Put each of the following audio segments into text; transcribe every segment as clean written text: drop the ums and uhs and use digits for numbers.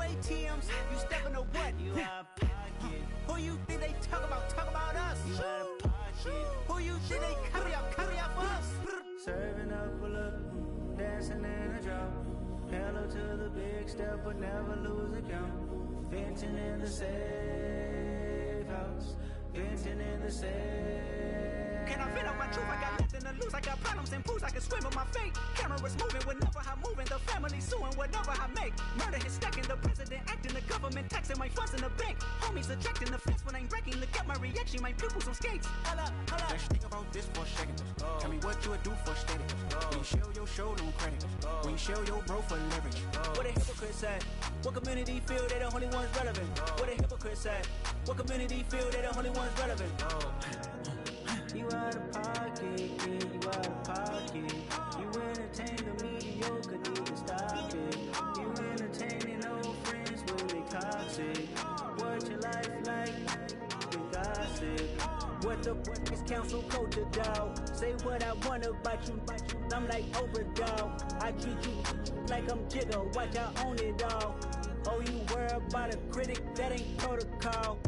ATMs, you stepping to what? You out of pocket. Who you think they talk about? Talk about us. You out of pocket. Who you think they carry out for us? Serving up a look, dancing in a drop. Hello to the big step, but never lose a count. Venting in the safe house. Venting in the safe. Can I fit up my truth? I got nothing to lose. I got problems and fools. I can swim with my fate. Cameras moving whenever I'm moving. The family suing whatever I make. Murder is stacking. The president acting. The government taxing. My funds in the bank. Homies ejecting the fence when I'm breaking. Look at my reaction. My pupils on skates. Hold up. Let's think about this for a second. Tell me what you would do for status. When you show your show, no credit. When you show your bro for leverage. What a hypocrite said. What community feel they the only ones relevant? What a hypocrite said. What community feel they the only ones relevant? You out of pocket, yeah, you out of pocket. You entertain the mediocre, need to stop it. You entertaining old friends when they toxic. What your life like? You gossip. What the fuck is council culture, dawg? Say what I want about you. I'm like overdog. I treat you like I'm Jigga. Watch I own it all. Oh, you worry about a critic? That ain't protocol.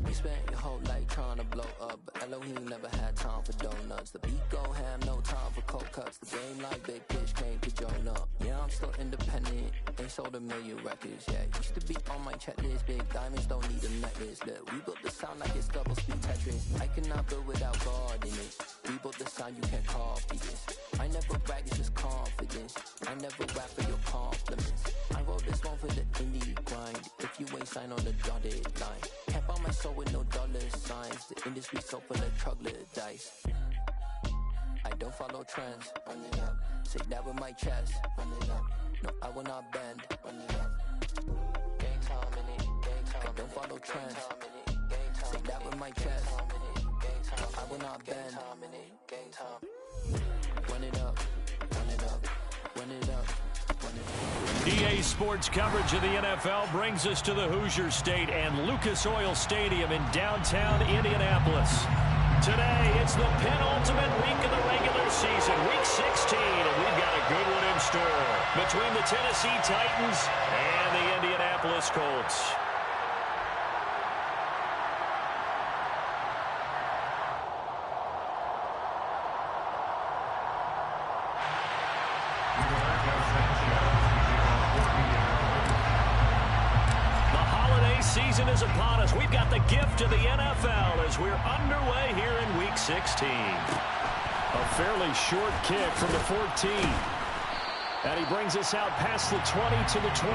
You spent your whole life trying to blow up, but Elohim never had time for donuts. The beat go ham, no time for cold cuts. The game like big pitch came to Jonah. Yeah, I'm still independent, ain't sold a million records yet. Used to be on my checklist, big diamonds don't need a necklace. Look, we built the sound like it's double speed Tetris. I cannot build without God in it. We built the sound, you can't copy this. I never brag, it's just confidence. I never rap for your compliments. I wrote this one for the indie grind. If you ain't signed on the dotted line, can't buy my soul with no dollar signs. The industry so full of troglodytes. I don't follow trends. Run it up. Say that with my chest. Run it up. No, I will not bend. Run it up. Gang time in it. Gang time. I don't follow trends. Say that with my chest. No, I will not bend. Gang time. Run it up. Run it up. Run it up. EA Sports coverage of the NFL brings us to the Hoosier State and Lucas Oil Stadium in downtown Indianapolis. Today, it's the penultimate week of the regular season, week 16, and we've got a good one in store between the Tennessee Titans and the Indianapolis Colts. Season is upon us. We've got the gift of the NFL as we're underway here in Week 16. A fairly short kick from the 14. And he brings us out past the 20 to the 24.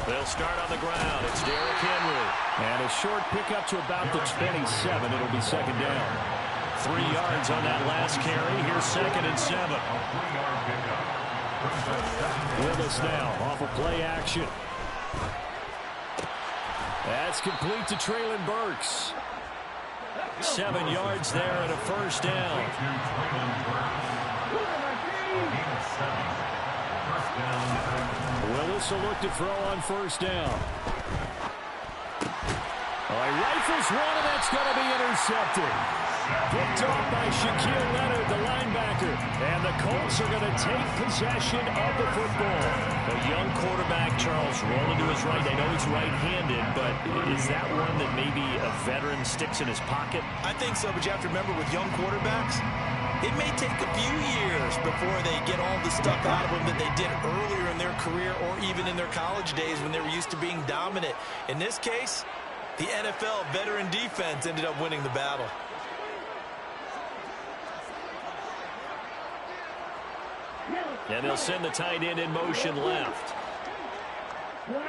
They'll start on the ground. It's Derrick Henry. And a short pickup to about the 27. It'll be second down. 3 yards on that last carry. Here's 2nd and 7. With us now off of play action. That's complete to Traylon Burks. 7 yards there and a first down. Willis will look to throw on first down. He rifles one, and that's going to be intercepted. Picked off by Shaquille Leonard, the linebacker. And the Colts are going to take possession of the football. A young quarterback, Charles, rolling to his right. I know he's right-handed, but is that one that maybe a veteran sticks in his pocket? I think so, but you have to remember with young quarterbacks, it may take a few years before they get all the stuff out of them that they did earlier in their career or even in their college days when they were used to being dominant. In this case, the NFL veteran defense ended up winning the battle. And they'll send the tight end in motion left. The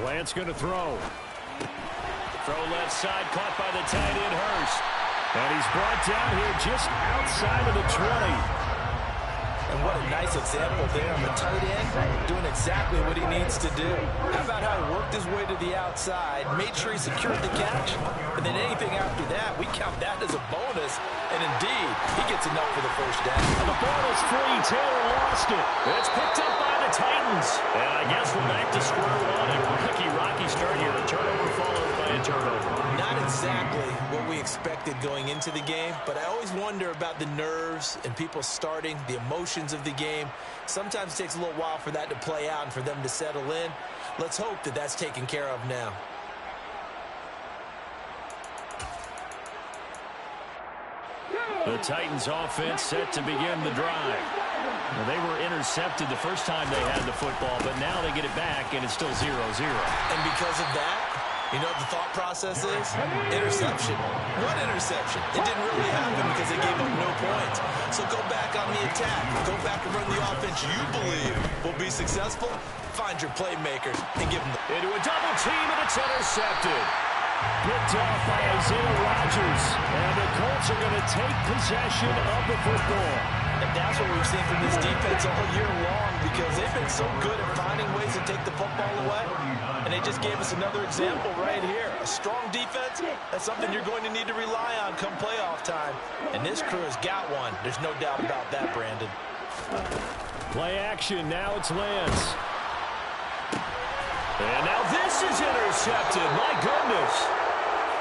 Lance going to throw. Throw left side, caught by the tight end, Hurst. And he's brought down here just outside of the 20. And what a nice example there on the tight end, doing exactly what he needs to do. How about how he worked his way to the outside, made sure he secured the catch, and then anything after that, we count that as a bonus. And indeed, he gets enough for the first down. And the ball is free. Taylor lost it. It's picked up by the Titans. And I guess we're back to square one. A rocky start here. A turnover followed by a turnover. Not exactly what we expected going into the game, but I always wonder about the nerves and people starting, the emotions of the game. Sometimes it takes a little while for that to play out and for them to settle in. Let's hope that that's taken care of now. The Titans offense set to begin the drive. Well, they were intercepted the first time they had the football, but now they get it back, and it's still 0-0. And because of that, you know what the thought process is? Interception. What interception? It didn't really happen because they gave up no points. So go back on the attack. Go back and run the offense you believe will be successful. Find your playmakers and give them the... Into a double team, and it's intercepted. Picked off by Isaiah Rodgers. And the Colts are going to take possession of the football. And that's what we've seen from this defense all year long, because they've been so good at finding ways to take the football away. And they just gave us another example right here. A strong defense, that's something you're going to need to rely on come playoff time. And this crew has got one. There's no doubt about that, Brandon. Play action. Now it's Lance. And now this is intercepted. My goodness.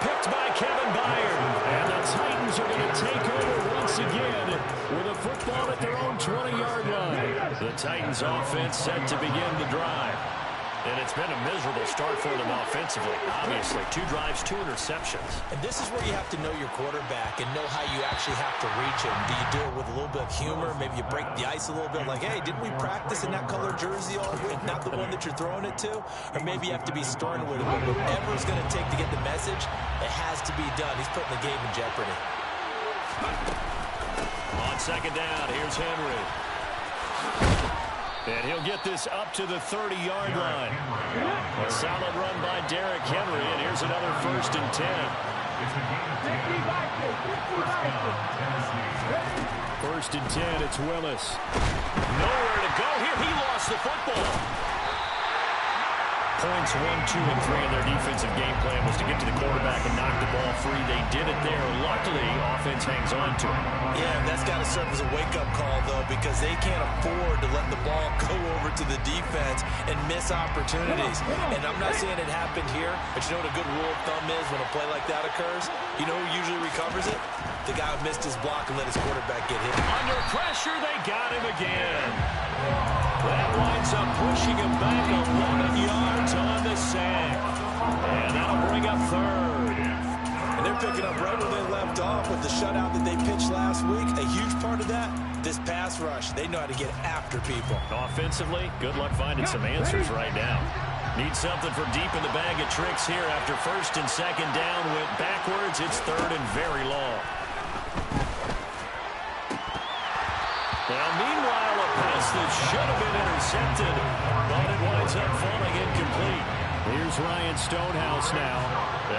Picked by Kevin Byard. And the Titans are going to take over once again with a football at their own 20-yard line. The Titans offense set to begin the drive. And it's been a miserable start for them offensively. Obviously, 2 drives, 2 interceptions. And this is where you have to know your quarterback and know how you actually have to reach him. Do you do it with a little bit of humor? Maybe you break the ice a little bit, like, hey, didn't we practice in that color jersey all week? Not the one that you're throwing it to? Or maybe you have to be stern with him. But whatever it's going to take to get the message, it has to be done. He's putting the game in jeopardy. On second down, here's Henry. And he'll get this up to the 30-yard line. A solid run by Derrick Henry, and here's another 1st and 10. 1st and 10, it's Willis. Nowhere to go here. He lost the football. Points 1, 2, and 3 in their defensive game plan was to get to the quarterback and knock the ball free. They did it there. Luckily, offense hangs on to it. Yeah, and that's got to serve as a wake-up call, though, because they can't afford to let the ball go over to the defense and miss opportunities. And I'm not saying it happened here, but you know what a good rule of thumb is when a play like that occurs? You know who usually recovers it? The guy who missed his block and let his quarterback get hit. Under pressure, they got him again. That winds up pushing him back 11 yards on the sack. And that'll bring up 3rd. And they're picking up right where they left off with the shutout that they pitched last week. A huge part of that, this pass rush. They know how to get after people. Offensively, good luck finding some answers right now. Need something for deep in the bag of tricks here after 1st and 2nd down. Went backwards. It's 3rd and very long. Now, meanwhile, a pass that should have been intercepted, but it winds up falling incomplete. Here's Ryan Stonehouse now,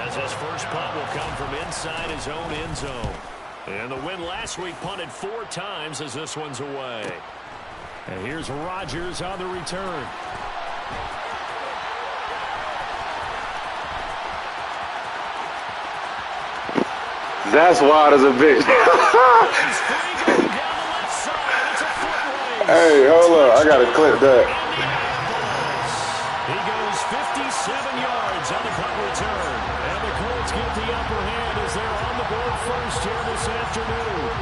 as his first punt will come from inside his own end zone. And the win last week punted 4 times as this one's away. And here's Rodgers on the return. That's wild as a bitch. Hey, hold up. I got to clip that. He goes 57 yards on the punt return. And the Colts get the upper hand as they're on the board first here this afternoon.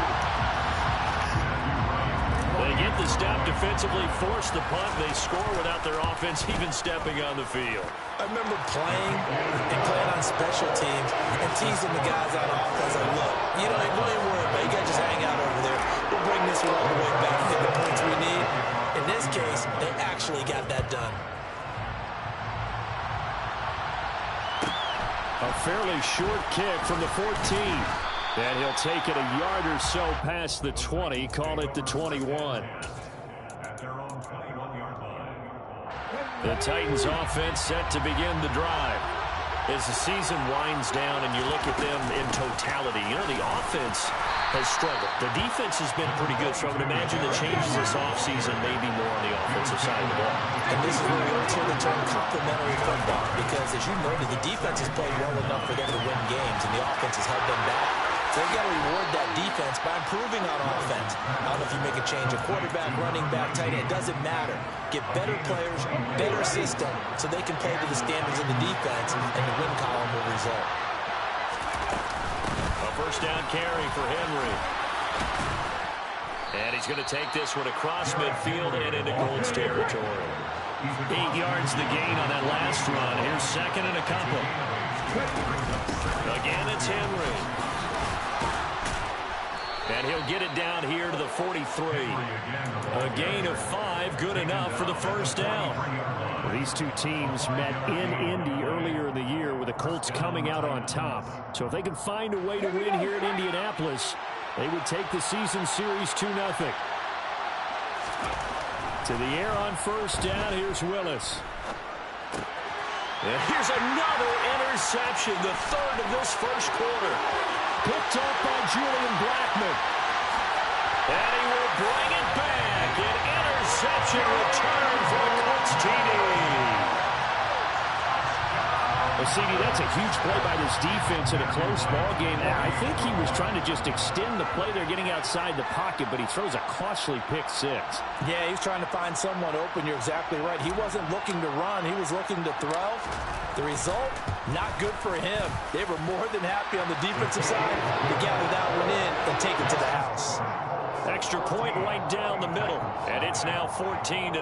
They get the stop defensively, force the punt. They score without their offense even stepping on the field. I remember playing on special teams and teasing the guys out of offense. Like, look, you know, don't even worry about it. You guys just hang out over there. We'll bring this one all the way back and get the points we need. In this case, they actually got that done. A fairly short kick from the 14. And he'll take it a yard or so past the 20, call it the 21. The Titans offense set to begin the drive. As the season winds down and you look at them in totality, you know, the offense has struggled. The defense has been pretty good, so I would imagine the changes this offseason may be more on the offensive side of the ball. And this is where we enter the term complementary football, because as you noted, the defense has played well enough for them to win games, and the offense has held them back. So they've got to reward that defense by improving on offense. I don't know if you make a change, a quarterback, running back, tight end, it doesn't matter. Get better players, better system, so they can play to the standards of the defense, and the win column will result. A first down carry for Henry. And he's going to take this one across midfield and into Colts territory. 8 yards the gain on that last run. Here's second and a couple. Again, it's Henry. And he'll get it down here to the 43. A gain of 5, good enough for the first down. Well, these two teams met in Indy earlier in the year with the Colts coming out on top. So if they can find a way to win here at Indianapolis, they would take the season series 2-0. To the air on first down, here's Willis. And here's another interception, the third of this first quarter. Picked up by Julian Blackmon. And he will bring it back. An interception return for the Colts TD. Well, CD, that's a huge play by this defense in a close ball game. I think he was trying to just extend the play. They're getting outside the pocket, but he throws a costly pick 6. Yeah, he's trying to find someone open. You're exactly right. He wasn't looking to run. He was looking to throw. The result, not good for him. They were more than happy on the defensive side to gather that one in and take it to the house. Extra point right down the middle, and it's now 14-0.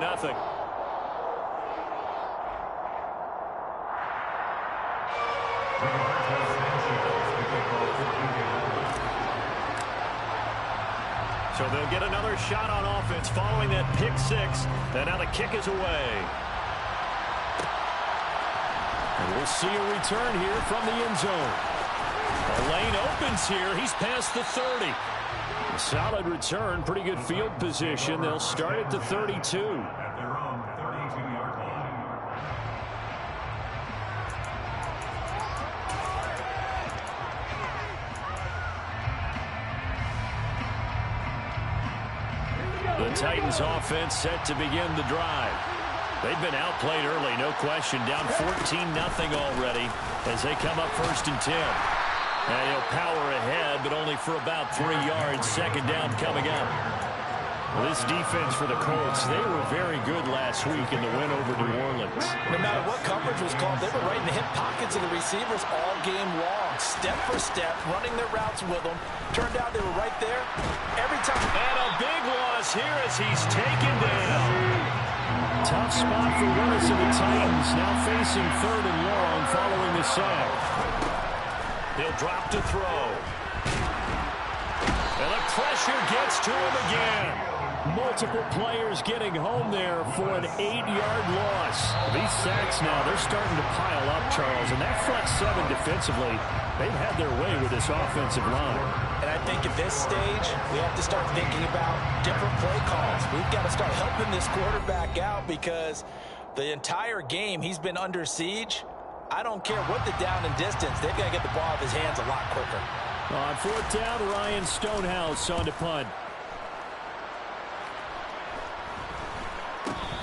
So they'll get another shot on offense following that pick 6, and now the kick is away. And we'll see a return here from the end zone. The lane opens here. He's past the 30. A solid return, pretty good field position. They'll start at the 32. The Titans offense set to begin the drive. They've been outplayed early, no question. Down 14-0 already as they come up 1st and 10. And he'll power ahead, but only for about 3 yards. Second down coming up. Well, this defense for the Colts, they were very good last week in the win over New Orleans. No matter what coverage was called, they were right in the hip pockets of the receivers all game long. Step for step, running their routes with them. Turned out they were right there every time. And a big loss here as he's taken down. Tough spot for Willis and the Titans, now facing 3rd and long following the sack. He'll drop to throw. And the pressure gets to him again. Multiple players getting home there for an 8-yard loss. These sacks now, they're starting to pile up, Charles. And that front 7 defensively, they've had their way with this offensive line. And I think at this stage, we have to start thinking about different play calls. We've got to start helping this quarterback out because the entire game he's been under siege. I don't care what the down and distance. They've got to get the ball out of his hands a lot quicker. On 4th down, Ryan Stonehouse on to punt.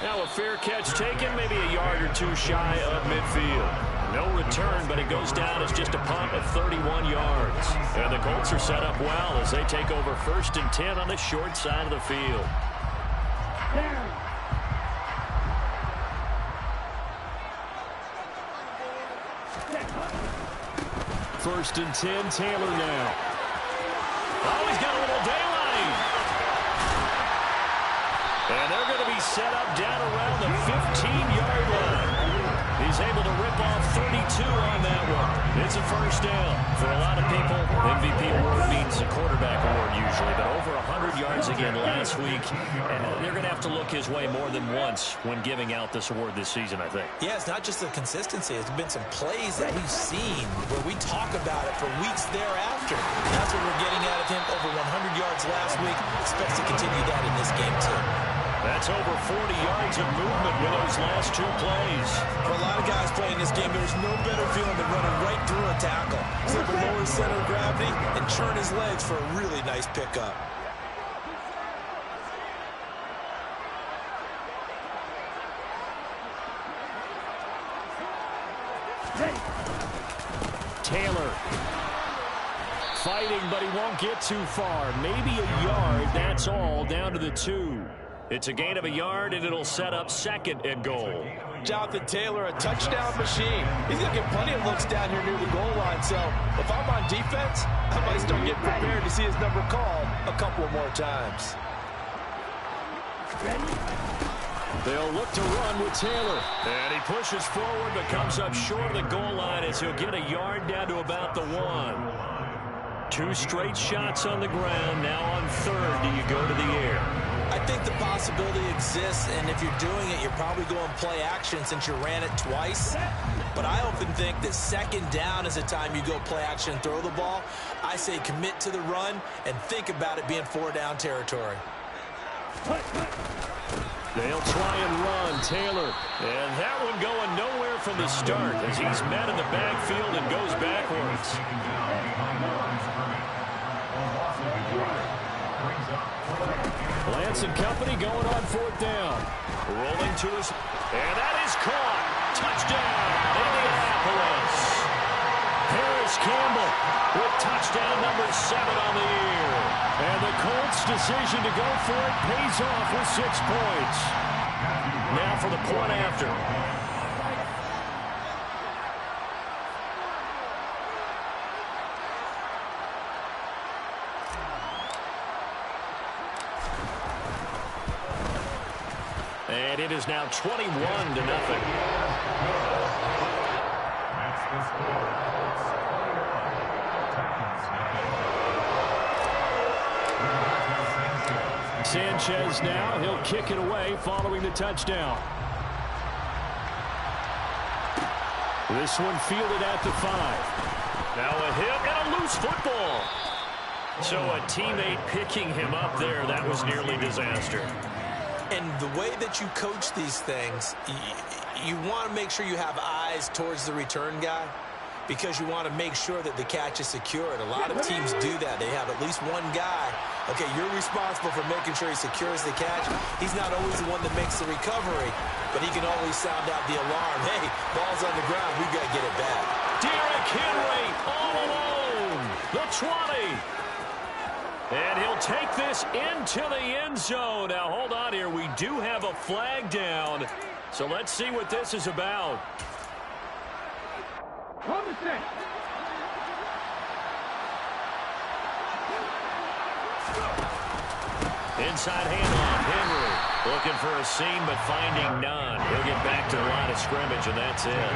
Now a fair catch taken, maybe a yard or 2 shy of midfield. No return, but it goes down as just a punt of 31 yards. And the Colts are set up well as they take over 1st and 10 on the short side of the field. First and 10, Taylor now. Oh, he's got a little daylight. And they're going to be set up down around the 15-yard line. He's able to rip off 32 on that one. It's a first down. For a lot of people, MVP award means a quarterback award usually, but over 100 yards again last week. They're going to have to look his way more than once when giving out this award this season, I think. Yeah, it's not just the consistency. It's been some plays that we've seen where we talk about it for weeks thereafter. That's what we're getting out of him. Over 100 yards last week. Expects to continue that in this game, too. That's over 40 yards of movement with those last 2 plays. For a lot of guys playing this game, there's no better feeling than running right through a tackle. He's able to lower his center of gravity and churn his legs for a really nice pickup. Taylor fighting, but he won't get too far. Maybe a yard, that's all, down to the 2. It's a gain of a yard, and it'll set up 2nd and goal. Jonathan Taylor, a touchdown machine. He's going to get plenty of looks down here near the goal line, so if I'm on defense, I might start getting prepared to see his number called a couple of more times. They'll look to run with Taylor. And he pushes forward, but comes up short of the goal line as he'll get a yard down to about the 1. 2 straight shots on the ground. Now on 3rd, do you go to the air? I think the possibility exists, and if you're doing it, you're probably going play action since you ran it twice. But I often think that 2nd down is the time you go play action and throw the ball. I say commit to the run and think about it being 4-down territory. They'll try and run, Taylor. And that one going nowhere from the start as he's met in the backfield and goes backwards. Lance and company going on 4th down. Rolling to his... And that is caught. Touchdown, Indianapolis. Harris Campbell with touchdown number 7 on the year. And the Colts' decision to go for it pays off with 6 points. Now for the point after. And it is now 21-0. Sanchez now, he'll kick it away following the touchdown. This one fielded at the 5. Now a hit and a loose football. So a teammate picking him up there, that was nearly disaster. And the way that you coach these things, you want to make sure you have eyes towards the return guy because you want to make sure that the catch is secured. A lot of teams do that. They have at least one guy. Okay, you're responsible for making sure he secures the catch. He's not always the one that makes the recovery, but he can always sound out the alarm. Hey, ball's on the ground. We've got to get it back. Derrick Henry all alone. The 20. And he'll take this into the end zone. Now, hold on here. We do have a flag down. So let's see what this is about. Inside handoff. Henry looking for a seam, but finding none. He'll get back to the line of scrimmage, and that's it.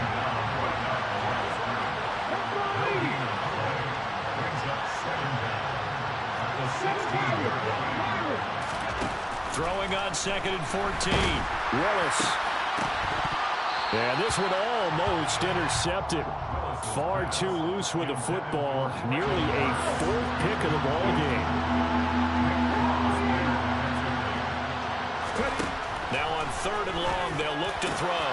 Throwing on 2nd and 14. Willis. And this one almost intercepted. Far too loose with the football. Nearly a 4th pick of the ball game. Now on 3rd and long, they'll look to throw.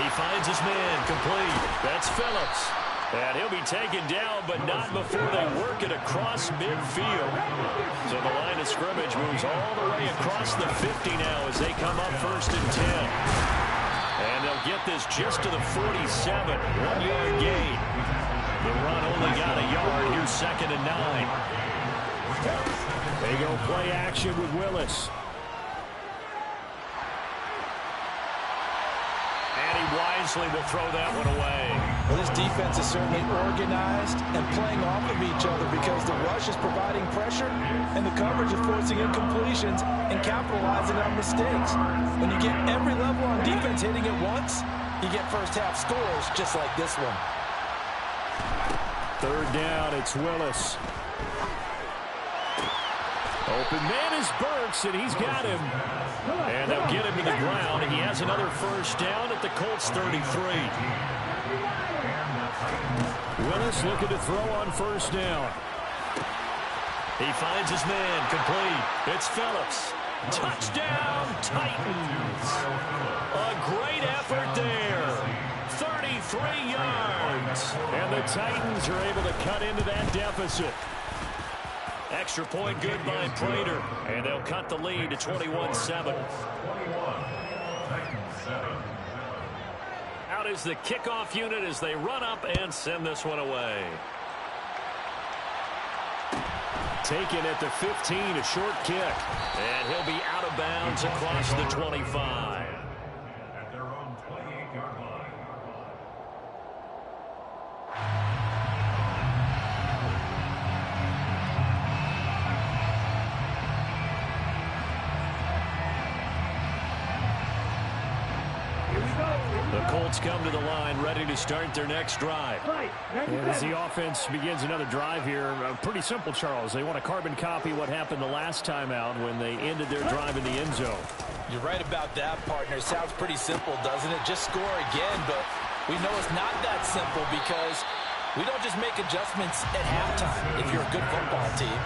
He finds his man complete. That's Phillips. And he'll be taken down, but not before they work it across midfield. So the line of scrimmage moves all the way across the 50 now as they come up 1st and 10. And they'll get this just to the 47. 1-yard gain. The run only got a yard. Here's 2nd and 9. They go play action with Willis. And he wisely will throw that one away. Well, this defense is certainly organized and playing off of each other because the rush is providing pressure and the coverage is forcing incompletions and capitalizing on mistakes. When you get every level on defense hitting at once, you get first half scores just like this one. Third down, it's Willis. Open man is Burks, and he's got him. And they'll get him to the ground. He has another first down at the Colts 33. Willis looking to throw on first down. He finds his man, complete. It's Phillips. Touchdown, Titans. A great effort there. 33 yards. And the Titans are able to cut into that deficit. Extra point good by Prater. And they'll cut the lead to 21-7. Out is the kickoff unit as they run up and send this one away. Taken at the 15, a short kick. And he'll be out of bounds across the 25. At their own 28-yard line. The Colts come to the line, ready to start their next drive. And as the offense begins another drive here, pretty simple, Charles. They want to carbon copy what happened the last time out when they ended their drive in the end zone. You're right about that, partner. Sounds pretty simple, doesn't it? Just score again, but we know it's not that simple because we don't just make adjustments at halftime if you're a good football team.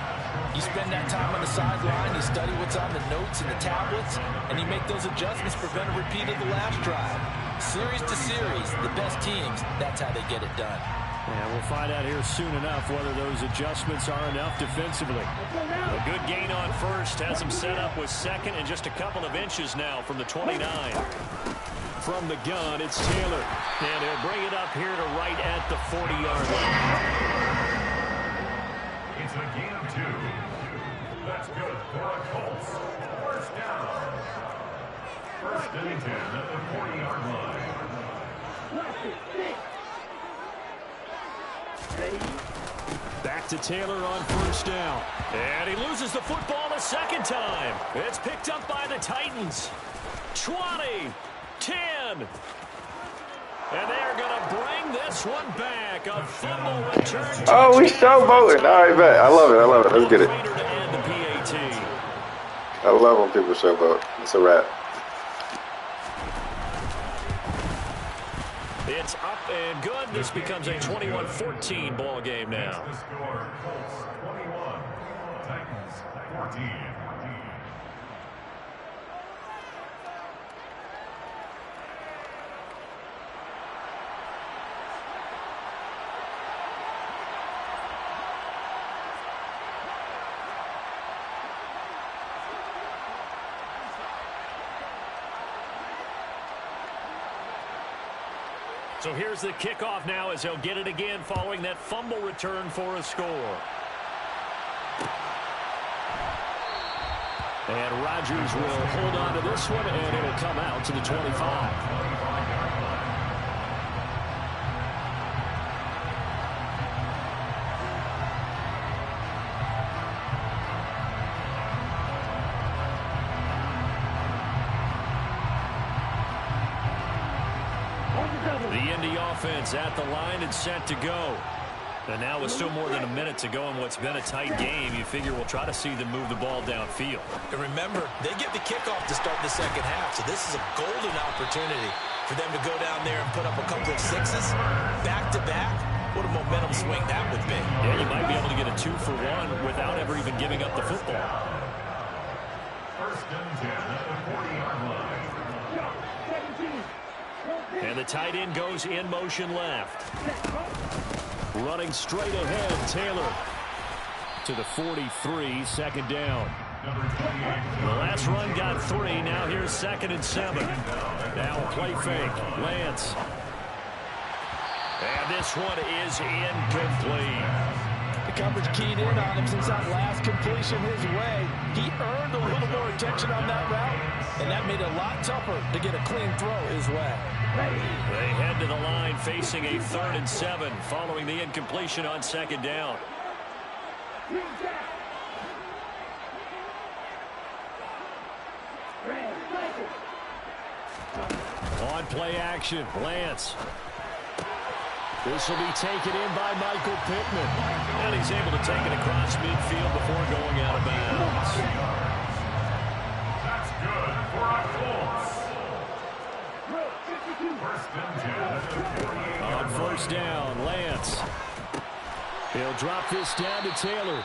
You spend that time on the sideline, you study what's on the notes and the tablets, and you make those adjustments to prevent a repeat of the last drive. Series to series, the best teams, that's how they get it done. And we'll find out here soon enough whether those adjustments are enough defensively. A good gain on first has them set up with second and just a couple of inches now from the 29. From the gun, it's Taylor. And he'll bring it up here to right at the 40-yard line. It's a gain of 2. That's good for a Colts. First down. First and 10 at the 40-yard line. Back to Taylor on first down. And he loses the football a second time. It's picked up by the Titans. 20, 10. And they're going to bring this one back. A fumble return. Oh, we showboating. All right, bet. I love it. I love it. Let's get it. I love when people showboat. It's a wrap. It's up and good. This becomes a 21-14 ball game now. The score, Colts 21, Titans 14. So here's the kickoff now as they'll get it again following that fumble return for a score. And Rodgers will hold on to this one, and it'll come out to the 25. The Indy offense at the line and set to go. And now with still more than a minute to go in what's been a tight game, you figure we'll try to see them move the ball downfield. And remember, they get the kickoff to start the second half, so this is a golden opportunity for them to go down there and put up a couple of sixes back-to-back. What a momentum swing that would be. Yeah, you might be able to get a 2-for-1 without ever even giving up the football. First and 10 at the 40-yard line. And the tight end goes in motion left. Running straight ahead, Taylor to the 43, second down. The last run got 3. Now here's 2nd and 7. Now play fake. Lance. And this one is incomplete. The coverage keyed in on him since that last completion his way. He earned a little more attention on that route, and that made it a lot tougher to get a clean throw his way. They head to the line facing a 3rd and 7 following the incompletion on 2nd down. On play action, Lance. This will be taken in by Michael Pittman. And he's able to take it across midfield before going out of bounds. That's good for a Colts. First and 10 at the 48. On first down, Lance. He'll drop this down to Taylor.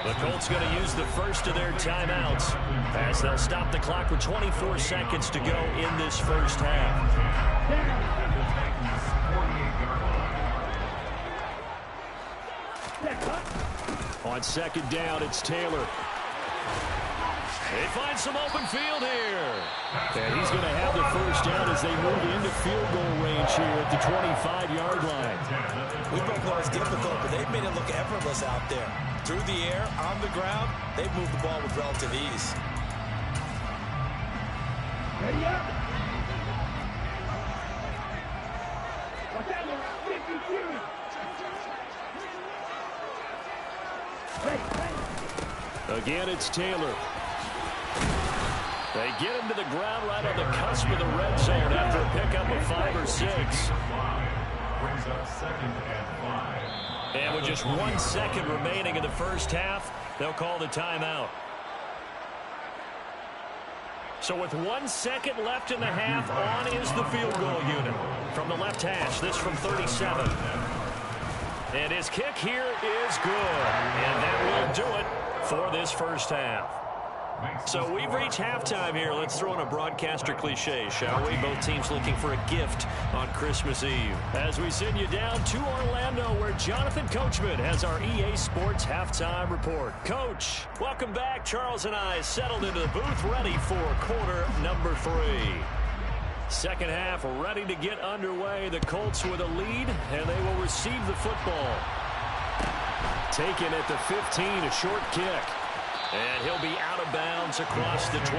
The Colts going to use the first of their timeouts as they'll stop the clock with 24 seconds to go in this first half. On second down, it's Taylor. They find some open field here. And he's going to have the first down as they move into field goal range here at the 25-yard line. We both know it's difficult, but they've made it look effortless out there. Through the air, on the ground, they've moved the ball with relative ease. Ready up. Again, it's Taylor. They get him to the ground right on the cusp of the red zone after a pickup of 5 or 6. Brings up second and 5. And with just 1 second remaining in the first half, they'll call the timeout. So with 1 second left in the half, on is the field goal unit. From the left hash, this from 37. And his kick here is good. And that will do it for this first half. So we've reached halftime here. Let's throw in a broadcaster cliche, shall we? Both teams looking for a gift on Christmas Eve. As we send you down to Orlando, where Jonathan Coachman has our EA Sports halftime report. Coach, welcome back. Charles and I settled into the booth, ready for quarter number 3. Second half ready to get underway. The Colts with a lead, and they will receive the football. Taken at the 15, a short kick. And he'll be out of bounds across the 25.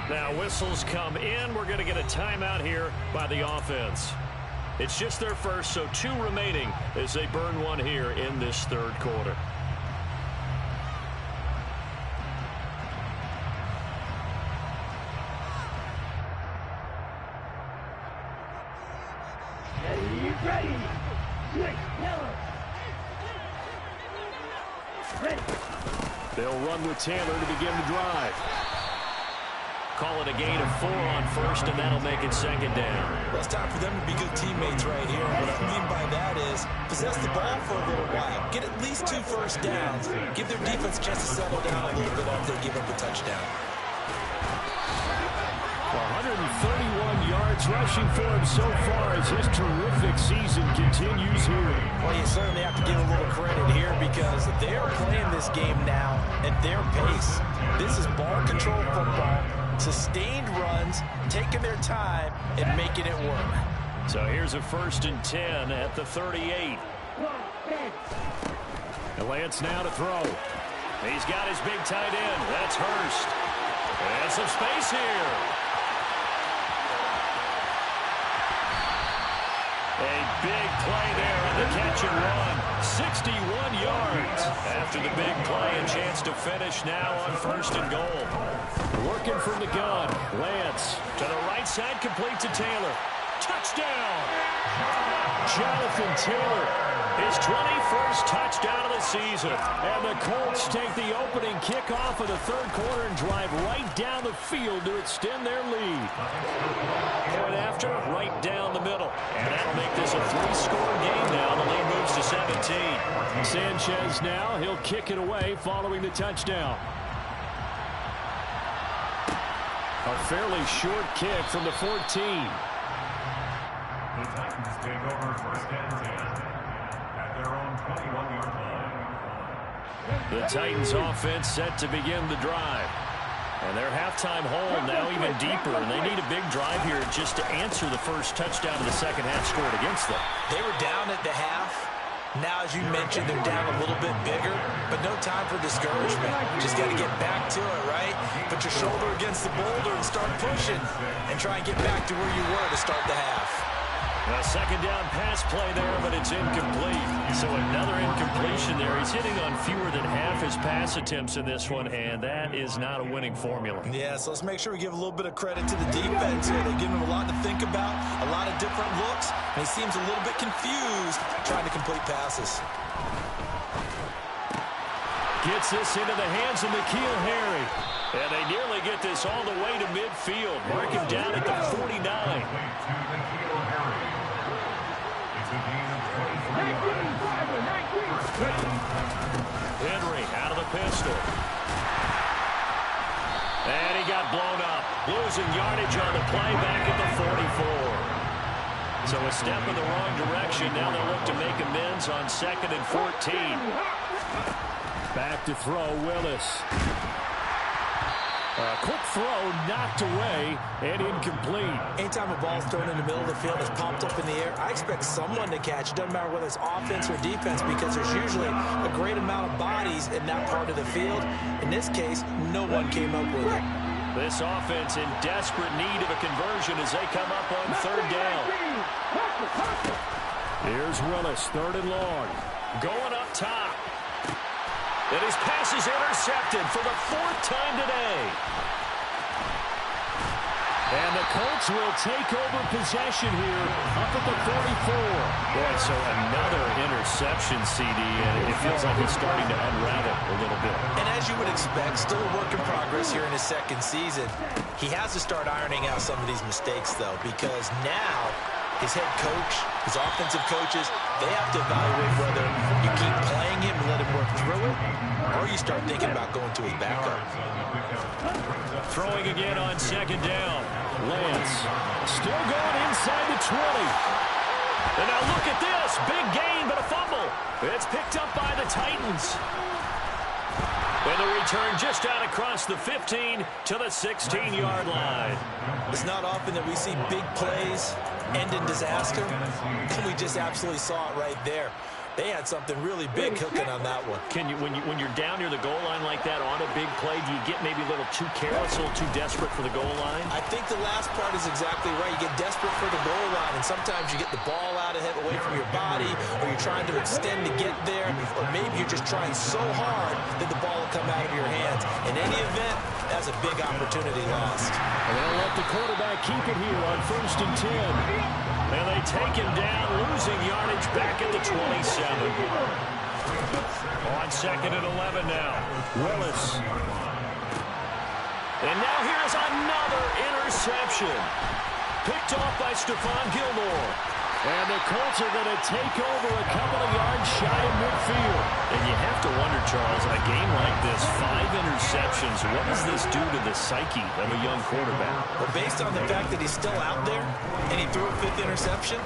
Now whistles come in. We're going to get a timeout here by the offense. It's just their first, so 2 remaining as they burn one here in this third quarter. They'll run with Taylor to begin the drive. Call it a gain of 4 on first, and that'll make it second down. Well, it's time for them to be good teammates right here. What I mean by that is possess the ball for a little while. Get at least 2 first downs. Give their defense a chance to settle down a little bit after they give up a touchdown. 131 yards rushing for him so far as his terrific season continues here. Well, you certainly have to give a little credit here because they're playing this game now at their pace. This is ball control football, sustained runs, taking their time, and making it work. So here's a first and 10 at the 38. And Lance now to throw. He's got his big tight end. That's Hurst. And some space here. A big play there on the catch and run. 61 yards. After the big play, a chance to finish now on first and goal. Working from the gun. Lance to the right side, complete to Taylor. Touchdown! Jonathan Taylor, his 21st touchdown of the season. And the Colts take the opening kickoff of the third quarter and drive right down the field to extend their lead. Point after, right down the middle. And that'll make this a 3-score game now. The lead moves to 17. Sanchez now, he'll kick it away following the touchdown. A fairly short kick from the 14. The Titans take over first and 10 at their own 21-yard line. The Titans offense set to begin the drive. And their halftime hole now even deeper, and they need a big drive here just to answer the first touchdown of the second half scored against them. They were down at the half. Now, as you mentioned, they're down a little bit bigger, but no time for discouragement. Just got to get back to it, right? Put your shoulder against the boulder and start pushing and try and get back to where you were to start the half. A second down pass play there, but it's incomplete. So another incompletion there. He's hitting on fewer than half his pass attempts in this one, and that is not a winning formula. Yeah, so let's make sure we give a little bit of credit to the defense here. They've given him a lot to think about, a lot of different looks, and he seems a little bit confused trying to complete passes. Gets this into the hands of N'Keal Harry. And they nearly get this all the way to midfield. Mark him down at the 49. Henry out of the pistol. And he got blown up. Losing yardage on the play back at the 44. So a step in the wrong direction. Now they'll look to make amends on 2nd and 14. Back to throw, Willis. Quick throw, knocked away, and incomplete. Anytime a ball's thrown in the middle of the field, it's popped up in the air, I expect someone to catch. It doesn't matter whether it's offense or defense, because there's usually a great amount of bodies in that part of the field. In this case, no one came up with it. This offense in desperate need of a conversion as they come up on 3rd down. Here's Willis, 3rd and long. Going up top. And his pass is intercepted for the 4th time today. And the Colts will take over possession here up at the 44. Boy, so another interception, CD, and it feels like he's starting to unravel a little bit. And as you would expect, still a work in progress here in his 2nd season. He has to start ironing out some of these mistakes, though, because now his head coach, his offensive coaches, they have to evaluate whether you keep playing him and let him work through it, or you start thinking about going to his backup. Throwing again on 2nd down. Lance still going inside the 20. And now look at this. Big gain, but a fumble. It's picked up by the Titans. And the return just out across the 15 to the 16-yard line. It's not often that we see big plays end in disaster, and we just absolutely saw it right there. They had something really big cooking on that one. Can you, when you're down near the goal line like that on a big play, do you get maybe a little too careless, a little too desperate for the goal line? I think the last part is exactly right. You get desperate for the goal line, and sometimes you get the ball out ahead, away from your body, or you're trying to extend to get there, or maybe you're just trying so hard that the ball will come out of your hands. In any event, that's a big opportunity lost. And they'll let the quarterback keep it here on 1st and 10. And they take him down, losing yardage back at the 27. On 2nd and 11 now. Willis. And now here's another interception. Picked off by Stephon Gilmore. And the Colts are going to take over a couple of yards shy of midfield. And you have to wonder, Charles, in a game like this, 5 interceptions, what does this do to the psyche of a young quarterback? Well, based on the fact that he's still out there and he threw a 5th interception,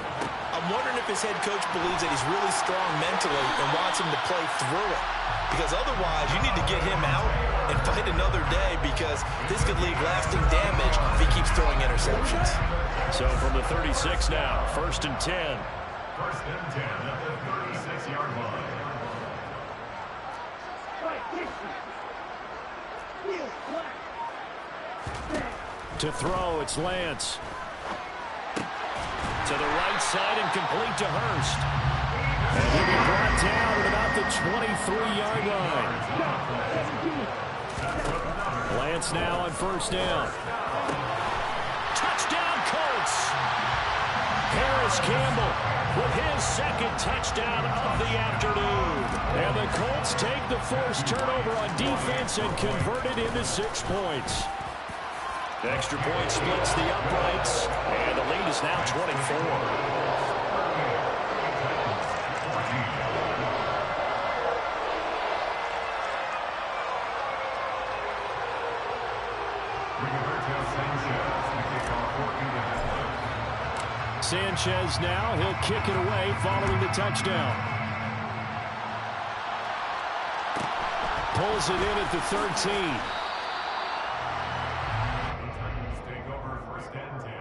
I'm wondering if his head coach believes that he's really strong mentally and wants him to play through it. Because otherwise, you need to get him out and fight another day, because this could leave lasting damage if he keeps throwing interceptions. So from the 36 now, 1st and 10. 1st and 10 at the 36-yard line. To throw, it's Lance. To the right side and complete to Hurst. And he'll be brought down at about the 23-yard line. Lance now on 1st down. Touchdown, Colts! Harris Campbell with his 2nd touchdown of the afternoon. And the Colts take the first turnover on defense and convert it into 6 points. The extra point splits the uprights, and the lead is now 24. Sanchez now, he'll kick it away following the touchdown. Pulls it in at the 13. Take over 1st and 10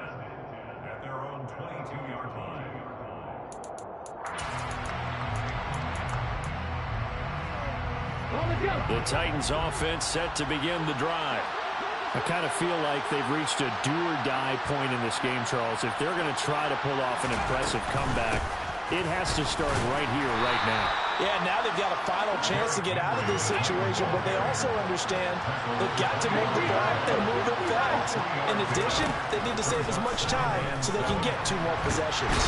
at their own 22-yard line. The Titans offense set to begin the drive. I kind of feel like they've reached a do-or-die point in this game, Charles. If they're going to try to pull off an impressive comeback, it has to start right here, right now. Yeah, now they've got a final chance to get out of this situation, but they also understand they've got to make the ball and move it fast. In addition, they need to save as much time so they can get 2 more possessions.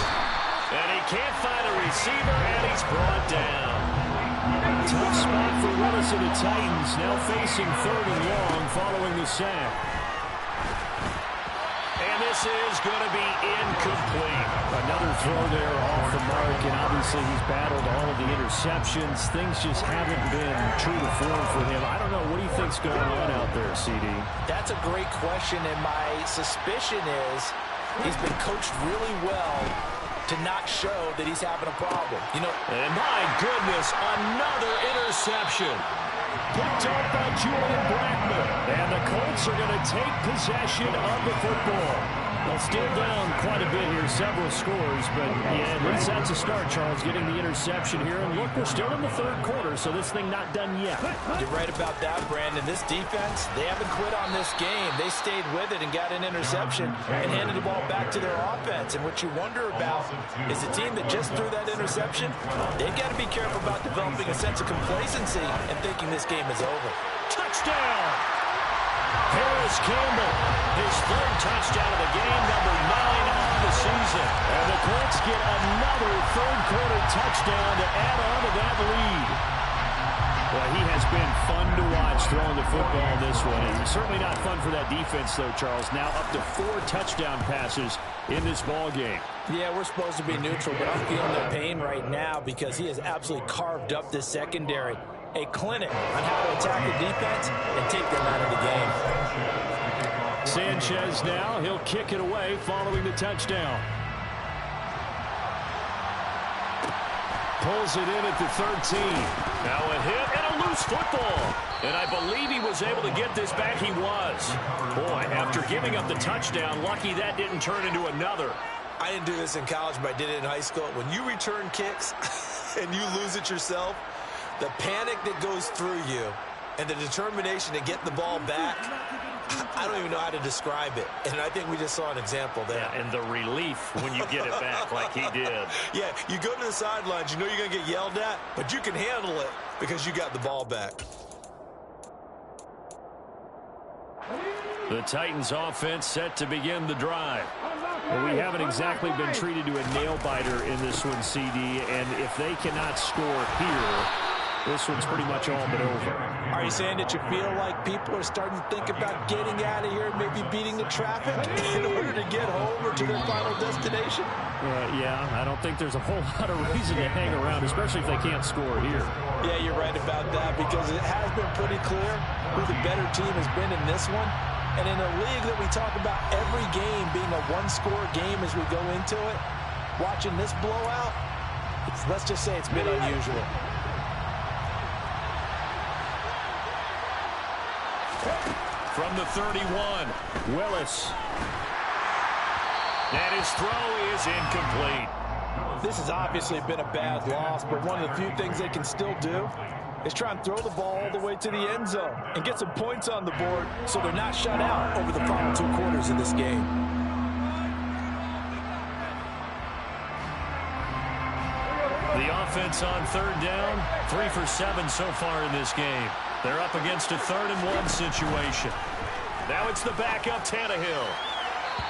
And he can't find a receiver, and he's brought down. Tough spot for Willis of the Titans, now facing 3rd and long following the sack. And this is going to be incomplete. Another throw there off the mark, and obviously he's battled all of the interceptions. Things just haven't been true to form for him. I don't know. What do you think's going on out there, CD? That's a great question, and my suspicion is he's been coached really well to not show that he's having a problem. You know, and my goodness, another interception. Picked up by Julian Blackman. And the Colts are going to take possession of the football. They'll still down quite a bit here, several scores, but yeah, at least that's a start, Charles, getting the interception here. And look, we're still in the 3rd quarter, so this thing not done yet. You're right about that, Brandon. This defense, they haven't quit on this game. They stayed with it and got an interception and handed the ball back to their offense. And what you wonder about is the team that just threw that interception, they've got to be careful about developing a sense of complacency and thinking this game is over. Touchdown! Harris Campbell, his 3rd touchdown of the game, number 9 on the season. And the Colts get another 3rd quarter touchdown to add on to that lead. Well, he has been fun to watch throwing the football this one. And certainly not fun for that defense, though, Charles. Now up to 4 touchdown passes in this ball game. Yeah, we're supposed to be neutral, but I'm feeling their pain right now because he has absolutely carved up this secondary. A clinic on how to attack the defense and take them out of the game. Sanchez now, he'll kick it away following the touchdown. Pulls it in at the 13. Now a hit and a loose football. And I believe he was able to get this back. He was. Boy, after giving up the touchdown, lucky that didn't turn into another. I didn't do this in college, but I did it in high school. When you return kicks and you lose it yourself, the panic that goes through you and the determination to get the ball back, I don't even know how to describe it. And I think we just saw an example there. Yeah, and the relief when you get it back like he did. Yeah, you go to the sidelines, you know you're going to get yelled at, but you can handle it because you got the ball back. The Titans offense set to begin the drive. Well, we haven't exactly been treated to a nail-biter in this one, CD, and if they cannot score here, this one's pretty much all but over. Are you saying that you feel like people are starting to think about getting out of here, maybe beating the traffic in order to get home or to their final destination? Yeah, I don't think there's a whole lot of reason to hang around, especially if they can't score here. Yeah, you're right about that because it has been pretty clear who the better team has been in this one. And in a league that we talk about every game being a one-score game as we go into it, watching this blowout, let's just say it's been unusual. From the 31, Willis. And his throw is incomplete. This has obviously been a bad loss, but one of the few things they can still do is try and throw the ball all the way to the end zone and get some points on the board so they're not shut out over the final 2 quarters of this game. The offense on 3rd down, 3 for 7 so far in this game. They're up against a 3rd and 1 situation. Now it's the backup Tannehill.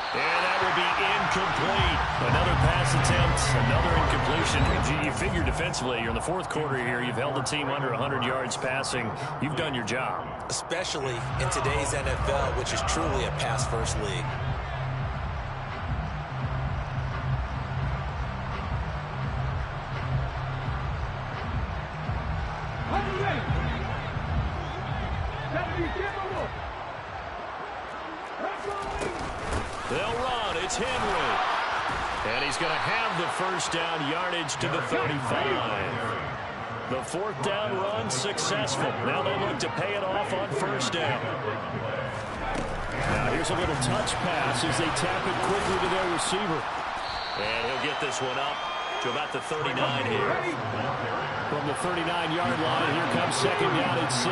And that will be incomplete. Another pass attempt, another incompletion. You figure defensively, you're in the 4th quarter here. You've held the team under 100 yards passing. You've done your job. Especially in today's NFL, which is truly a pass-first league. They'll run. It's Henry. And he's going to have the first down yardage to the 35. The 4th down run successful. Now they look to pay it off on 1st down. Now here's a little touch pass as they tap it quickly to their receiver. And he'll get this one up to about the 39 here. From the 39-yard line, here comes second down and 6.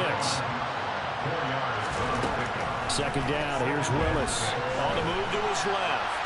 Second down, here's Willis. On the move to his left.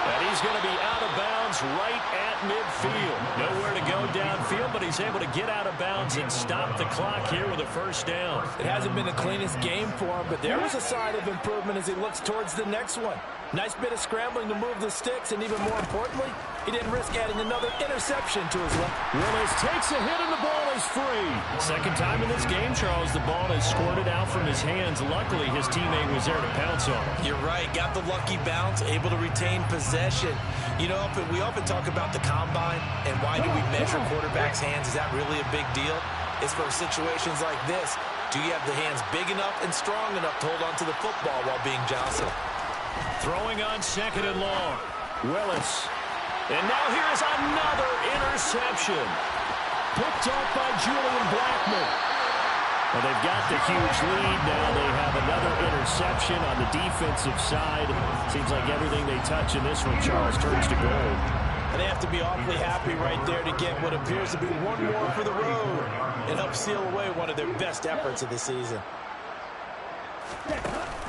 And he's going to be out of bounds right at midfield. Nowhere to go downfield, but he's able to get out of bounds and stop the clock here with a first down. It hasn't been the cleanest game for him, but there was a sign of improvement as he looks towards the next one. Nice bit of scrambling to move the sticks, and even more importantly, he didn't risk adding another interception to his left. Willis takes a hit, and the ball is free. Second time in this game, Charles, the ball has squirted out from his hands. Luckily, his teammate was there to pounce on him. You're right. Got the lucky bounce, able to retain possession. You know, we often talk about the combine, and why do we measure quarterbacks' hands? Is that really a big deal? It's for situations like this. Do you have the hands big enough and strong enough to hold on to the football while being jostled? Throwing on second and long. Willis. And now here's another interception. Picked up by Julian Blackman. Well, they've got the huge lead now. They have another interception on the defensive side. Seems like everything they touch in this one, Charles, turns to gold. And they have to be awfully happy right there to get what appears to be one more for the road and help seal away one of their best efforts of the season.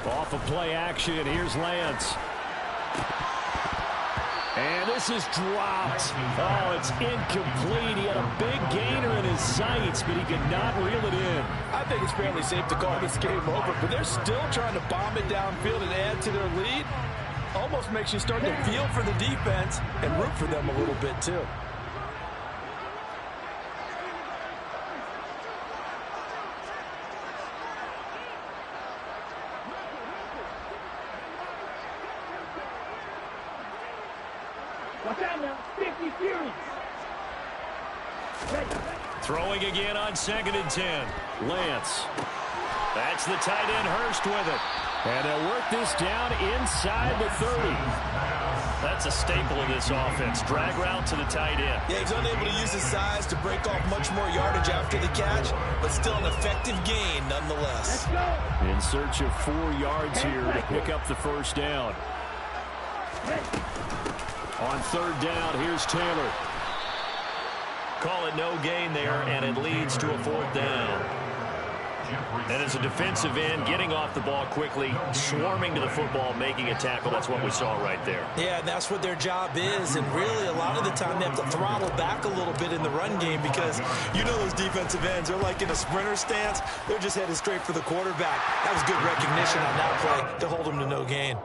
Off of play action, here's Lance. And this is dropped. Oh, it's incomplete. He had a big gainer in his sights, but he could not reel it in. I think it's fairly safe to call this game over, but they're still trying to bomb it downfield and add to their lead. Almost makes you start to feel for the defense and root for them a little bit, too. Throwing again on second and 10. Lance. That's the tight end Hurst with it. And they'll work this down inside the 30. That's a staple of this offense. Drag route to the tight end. Yeah, he's unable to use his size to break off much more yardage after the catch, but still an effective gain nonetheless. In search of 4 yards here to pick up the first down. On third down, here's Taylor. Call it no gain there, and it leads to a 4th down. And as a defensive end, getting off the ball quickly, swarming to the football, making a tackle, that's what we saw right there. Yeah, and that's what their job is, and really a lot of the time they have to throttle back a little bit in the run game because you know those defensive ends, they're like in a sprinter stance. They're just headed straight for the quarterback. That was good recognition on that play to hold them to no gain.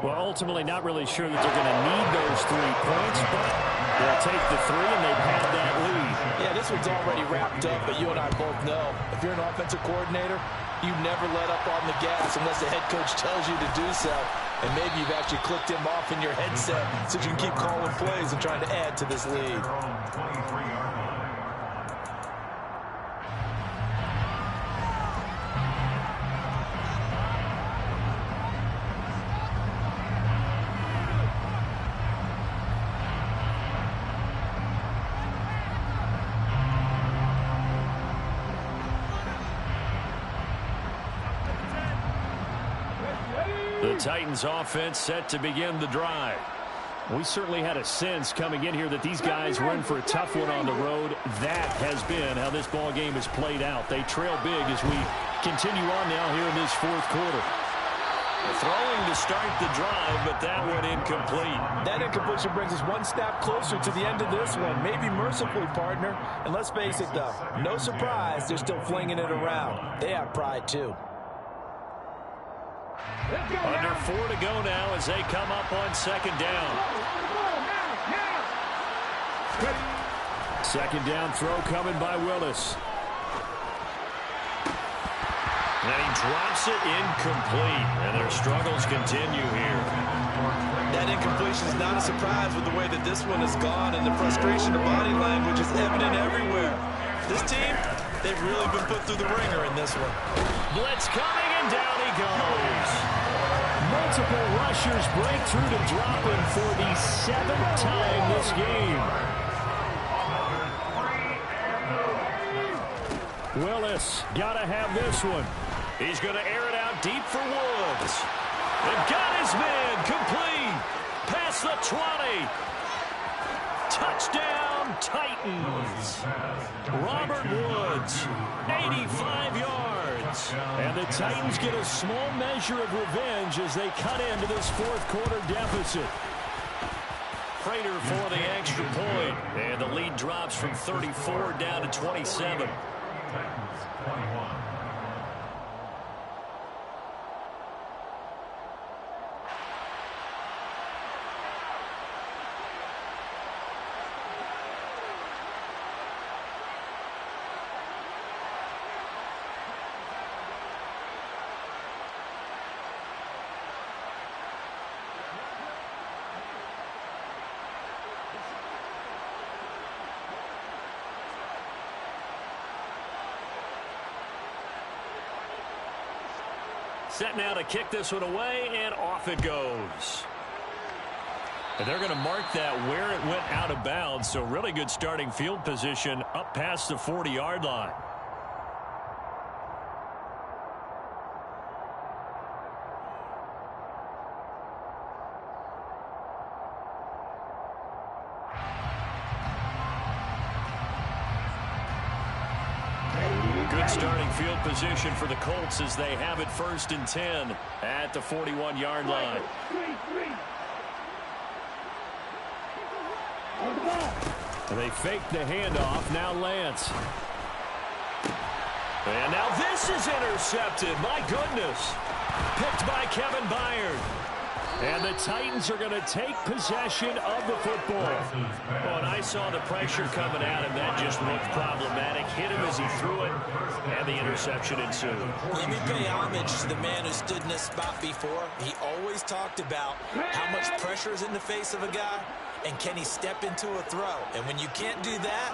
Well, ultimately not really sure that they're going to need those 3 points, but they'll take the 3, and they've had that lead. Yeah, this one's already wrapped up, but you and I both know if you're an offensive coordinator, you never let up on the gas unless the head coach tells you to do so. And maybe you've actually clicked him off in your headset so you can keep calling plays and trying to add to this lead. The Titans offense set to begin the drive. We certainly had a sense coming in here that these guys were in for a tough one on the road. That has been how this ball game has played out. They trail big as we continue on now here in this 4th quarter. Throwing to start the drive, but that one incomplete. That incompletion brings us one step closer to the end of this one. Maybe mercifully, partner. And let's face it, though, no surprise, they're still flinging it around. They have pride, too. Under 4 to go now as they come up on second down. Second down throw coming by Willis. And he drops it incomplete. And their struggles continue here. That incompletion is not a surprise with the way that this one has gone, and the frustration of body language is evident everywhere. This team, they've really been put through the ringer in this one. Blitz coming, and down he goes. Multiple rushers break through to drop him for the 7th time this game. Willis got to have this one. He's going to air it out deep for Woods. And got his man complete. Pass across the 20. Touchdown, Titans. Robert Woods, 85 yards. And the Titans get a small measure of revenge as they cut into this fourth quarter deficit. Prater for the extra point. And the lead drops from 34 down to 27. Titans 21. Set now to kick this one away, and off it goes. And they're going to mark that where it went out of bounds, so really good starting field position up past the 40-yard line. Good starting field position for the Colts as they have it 1st and 10 at the 41-yard line. And they fake the handoff. Now Lance. And now this is intercepted. My goodness. Picked by Kevin Byard. And the Titans are going to take possession of the football. Oh, and I saw the pressure coming at him. That just looked problematic. Hit him as he threw it, and the interception ensued. Let me pay homage to the man who stood in this spot before. He always talked about how much pressure is in the face of a guy, and can he step into a throw. And when you can't do that,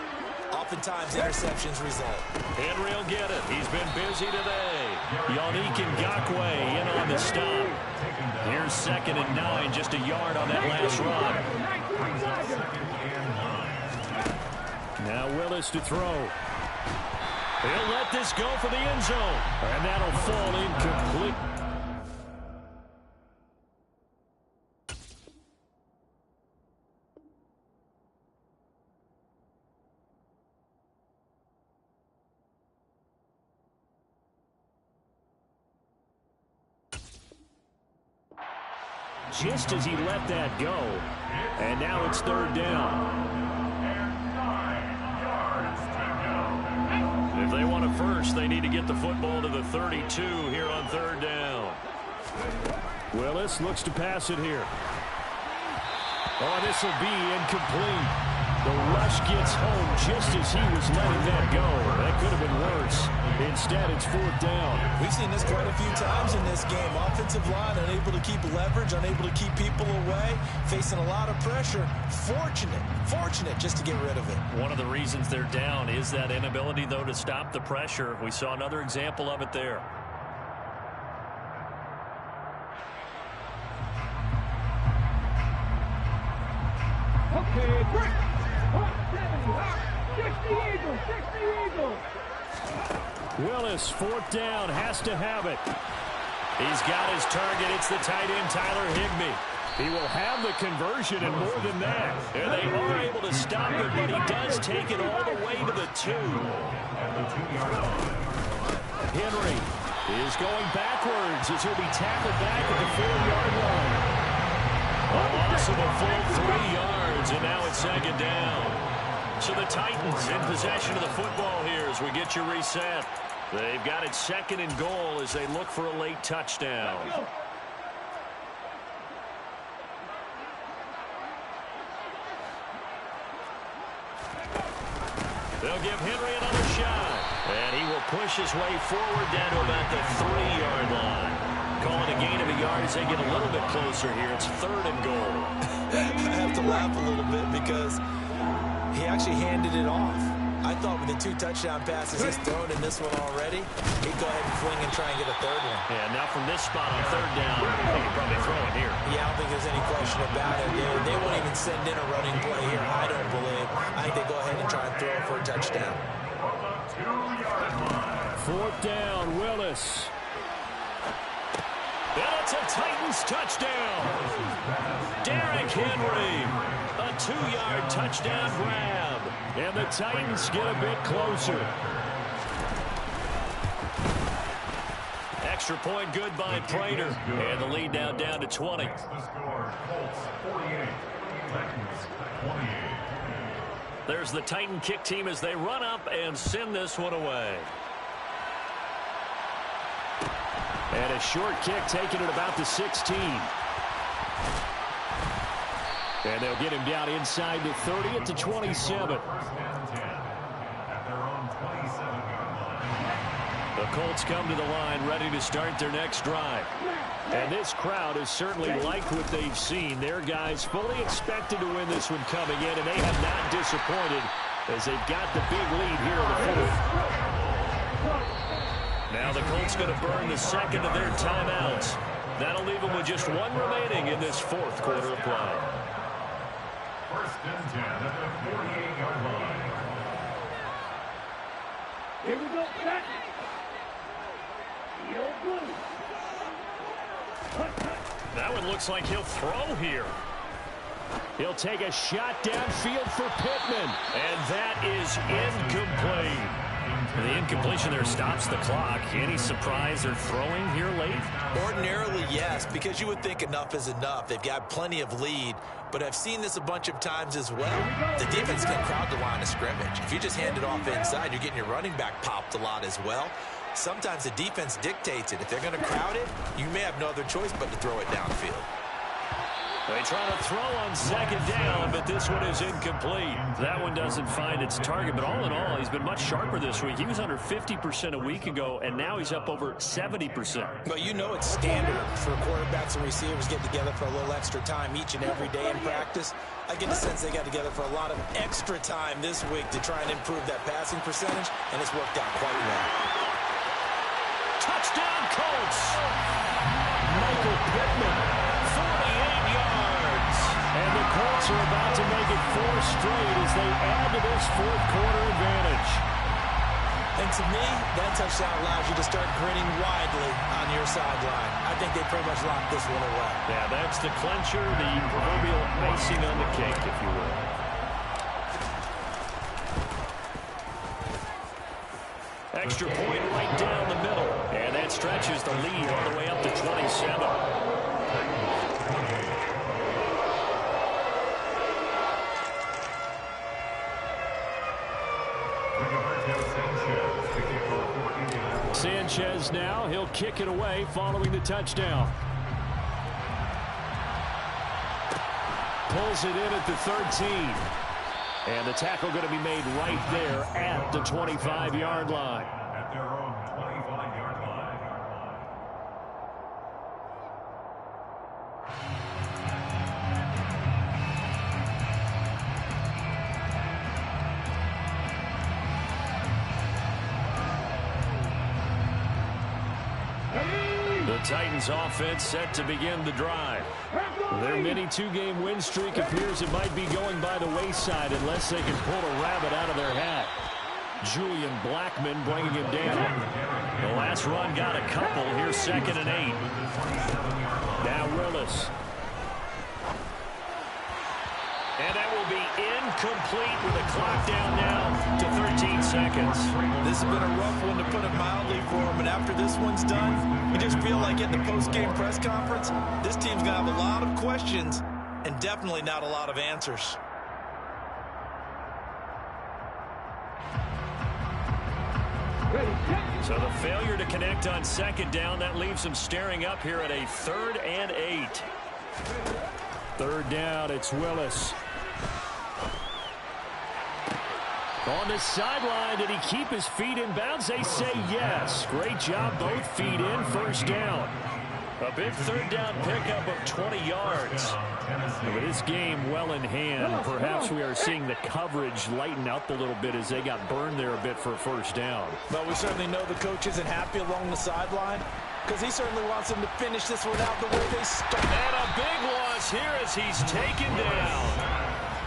oftentimes interceptions result. Henry will get it. He's been busy today. Yannick Ngakoue in on the stop. Here's 2nd and 9, just a yard on that last run. Now Willis to throw. He'll let this go for the end zone. And that'll fall incomplete. Just as he let that go. And now it's 3rd down. If they want a first, they need to get the football to the 32 here on 3rd down. Willis looks to pass it here. Oh, this will be incomplete. The rush gets home just as he was letting that go. That could have been worse. Instead, it's 4th down. We've seen this quite a few times in this game. Offensive line unable to keep leverage, unable to keep people away, facing a lot of pressure. Fortunate just to get rid of it. One of the reasons they're down is that inability, though, to stop the pressure. We saw another example of it there. Okay, quick! 60 Eagles! Willis, 4th down, has to have it. He's got his target. It's the tight end, Tyler Higbee. He will have the conversion and more than that. And they are able to stop it, but he does take it all the way to the 2. Henry is going backwards as he'll be tackled back at the 4-yard line. A loss of a full 3 yards, and now it's 2nd down. So the Titans in possession of the football here as we get you reset. They've got it 2nd and goal as they look for a late touchdown. They'll give Henry another shot. And he will push his way forward down to about the 3-yard line. Calling a gain of a yard as they get a little bit closer here. It's 3rd and goal. I have to laugh a little bit because he actually handed it off. I thought with the 2 touchdown passes he's thrown in this one already, he'd go ahead and fling and try and get a 3rd one. Yeah, now from this spot on 3rd down, they can probably throw it here. Yeah, I don't think there's any question about it. They won't even send in a running play here, I don't believe. I think they go ahead and try and throw it for a touchdown. 4th down, Willis. And it's a Titans touchdown. Derek Henry. A 2-yard touchdown grab. And the Titans get a bit closer. Extra point good by Prater. And the lead now down to 20. The score, Colts 48, Titans 28. There's the Titan kick team as they run up and send this one away. And a short kick taken at about the 16. And they'll get him down inside the 30 at the 27. First down 10 at their own 27-yard line. The Colts come to the line ready to start their next drive. And this crowd has certainly liked what they've seen. Their guys fully expected to win this one coming in, and they have not disappointed as they've got the big lead here in the fourth. Now the Colts going to burn the second of their timeouts. That'll leave them with just one remaining in this fourth quarter of play. First and 10 at the 48-yard line. Here we go, set. Yo, blue. That one looks like he'll throw here. He'll take a shot downfield for Pittman. And that is incomplete. The incompletion there stops the clock. Any surprise they're throwing here late? Ordinarily, yes, because you would think enough is enough. They've got plenty of lead, but I've seen this a bunch of times as well. The defense can crowd the line of scrimmage. If you just hand it off inside, you're getting your running back popped a lot as well. Sometimes the defense dictates it. If they're going to crowd it, you may have no other choice but to throw it downfield. They try to throw on second down, but this one is incomplete. That one doesn't find its target, but all in all, he's been much sharper this week. He was under 50% a week ago, and now he's up over 70%. Well, you know it's standard for quarterbacks and receivers get together for a little extra time each and every day in practice. I get the sense they got together for a lot of extra time this week to try and improve that passing percentage, and it's worked out quite well. Touchdown, Colts! Michael Pittman, 48 yards. And the Colts are about to make it 4 straight as they add to this fourth quarter advantage. And to me, that touchdown allows you to start grinning widely on your sideline. I think they pretty much locked this one away. Yeah, that's the clincher, the proverbial icing on the cake, if you will. Extra point right down the middle. And that stretches the lead all the way up to 27. Sanchez now, he'll kick it away following the touchdown. Pulls it in at the 13. And the tackle going to be made right there at the 25-yard line. At their own 25-yard line. The Titans offense set to begin the drive. Their mini 2-game win streak appears it might be going by the wayside unless they can pull a rabbit out of their hat. Julian Blackman bringing him down. The last run got a couple. Here's 2nd and 8. Now Willis. And that will be incomplete with the clock down now to 13 seconds. This has been a rough one, to put it mildly, for him. And after this one's done, you just feel like at the post-game press conference, this team's going to have a lot of questions and definitely not a lot of answers. So the failure to connect on 2nd down, that leaves them staring up here at a 3rd and 8. 3rd down, it's Willis. On the sideline, did he keep his feet in bounds? They say yes. Great job, both feet in, 1st down. A big 3rd down pickup of 20 yards. But this game well in hand. Perhaps we are seeing the coverage lighten up a little bit as they got burned there a bit for a 1st down. But we certainly know the coach isn't happy along the sideline because he certainly wants them to finish this one out the way they started. And a big loss here as he's taken down.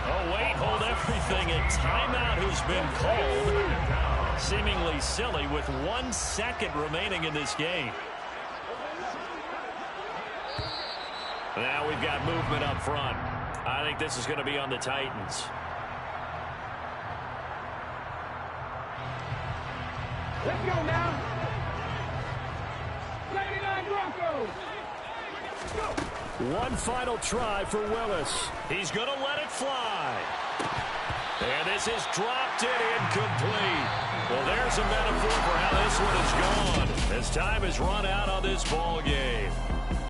Oh, wait, hold everything. A timeout has been called. Seemingly silly with 1 second remaining in this game. Now we've got movement up front. I think this is going to be on the Titans. Let's go now. 99 Broncos. One final try for Willis. He's going to let it fly. And this is dropped it incomplete. Well, there's a metaphor for how this one is gone. As time has run out on this ball game.